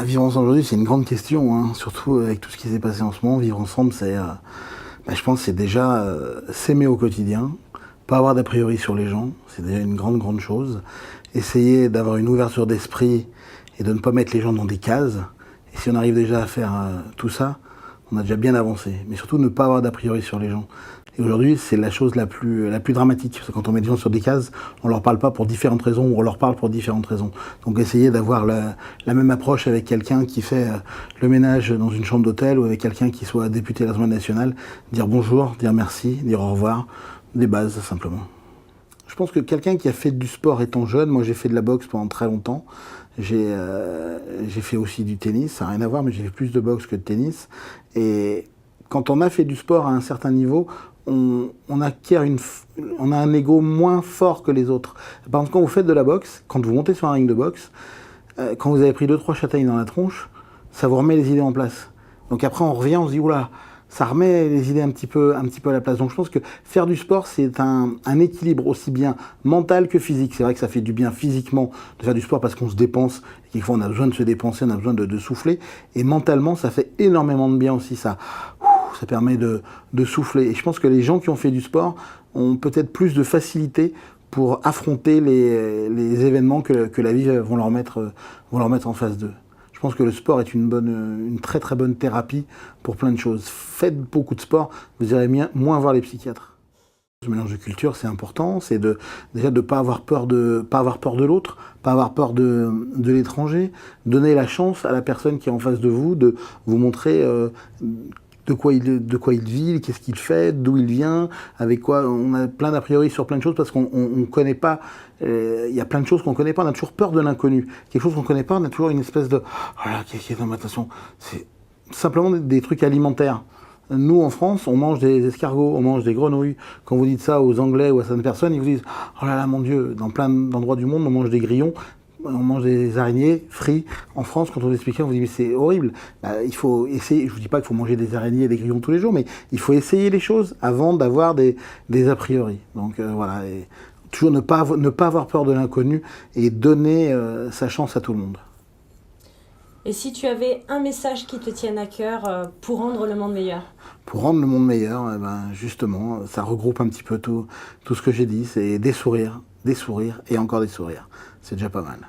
Vivre ensemble aujourd'hui, c'est une grande question, hein. Surtout avec tout ce qui s'est passé en ce moment. Vivre ensemble, je pense, que c'est déjà s'aimer au quotidien, pas avoir d'a priori sur les gens, c'est déjà une grande, grande chose. Essayer d'avoir une ouverture d'esprit et de ne pas mettre les gens dans des cases. Et si on arrive déjà à faire tout ça, on a déjà bien avancé. Mais surtout, ne pas avoir d'a priori sur les gens. Et aujourd'hui, c'est la chose la plus dramatique. Parce que quand on met des gens sur des cases, on leur parle pas pour différentes raisons, ou on leur parle pour différentes raisons. Donc essayer d'avoir la même approche avec quelqu'un qui fait le ménage dans une chambre d'hôtel, ou avec quelqu'un qui soit député à l'Assemblée nationale, dire bonjour, dire merci, dire au revoir, des bases simplement. Je pense que quelqu'un qui a fait du sport étant jeune, moi j'ai fait de la boxe pendant très longtemps, j'ai fait aussi du tennis, ça n'a rien à voir, mais j'ai fait plus de boxe que de tennis. Et quand on a fait du sport à un certain niveau, on acquiert on a un ego moins fort que les autres. Par exemple, quand vous faites de la boxe, quand vous montez sur un ring de boxe, quand vous avez pris 2-3 châtaignes dans la tronche, ça vous remet les idées en place. Donc après on revient, on se dit oula, ça remet les idées un petit peu à la place. Donc je pense que faire du sport, c'est un équilibre aussi bien mental que physique. C'est vrai que ça fait du bien physiquement de faire du sport parce qu'on se dépense. Et quelquefois on a besoin de se dépenser, on a besoin de souffler. Et mentalement, ça fait énormément de bien aussi. Ça permet de souffler. Et je pense que les gens qui ont fait du sport ont peut-être plus de facilité pour affronter les événements que la vie vont leur mettre en face d'eux. Je pense que le sport est une très très bonne thérapie pour plein de choses. Faites beaucoup de sport, vous irez moins voir les psychiatres. Ce mélange de culture, c'est important, c'est déjà de ne pas avoir peur de l'autre, pas avoir peur de l'étranger, donner la chance à la personne qui est en face de vous de vous montrer de quoi il vit, qu'est-ce qu'il fait, d'où il vient, avec quoi. On a plein d'a priori sur plein de choses parce qu'on ne connaît pas. Il y a plein de choses qu'on ne connaît pas. On a toujours peur de l'inconnu. Quelque chose qu'on ne connaît pas, on a toujours une espèce de oh là, qu'est-ce qu'il y a dans ma attention. C'est simplement des trucs alimentaires. Nous, en France, on mange des escargots, on mange des grenouilles. Quand vous dites ça aux Anglais ou à certaines personnes, ils vous disent « Oh là là, mon Dieu !» Dans plein d'endroits du monde, on mange des grillons, on mange des araignées frits. En France, quand on vous explique, on vous dit « Mais c'est horrible !» Il faut essayer, je ne vous dis pas qu'il faut manger des araignées et des grillons tous les jours, mais il faut essayer les choses avant d'avoir des a priori. Donc voilà, et toujours ne pas avoir peur de l'inconnu et donner sa chance à tout le monde. Et si tu avais un message qui te tienne à cœur pour rendre le monde meilleur? Pour rendre le monde meilleur, justement, ça regroupe un petit peu tout ce que j'ai dit, c'est des sourires et encore des sourires. C'est déjà pas mal.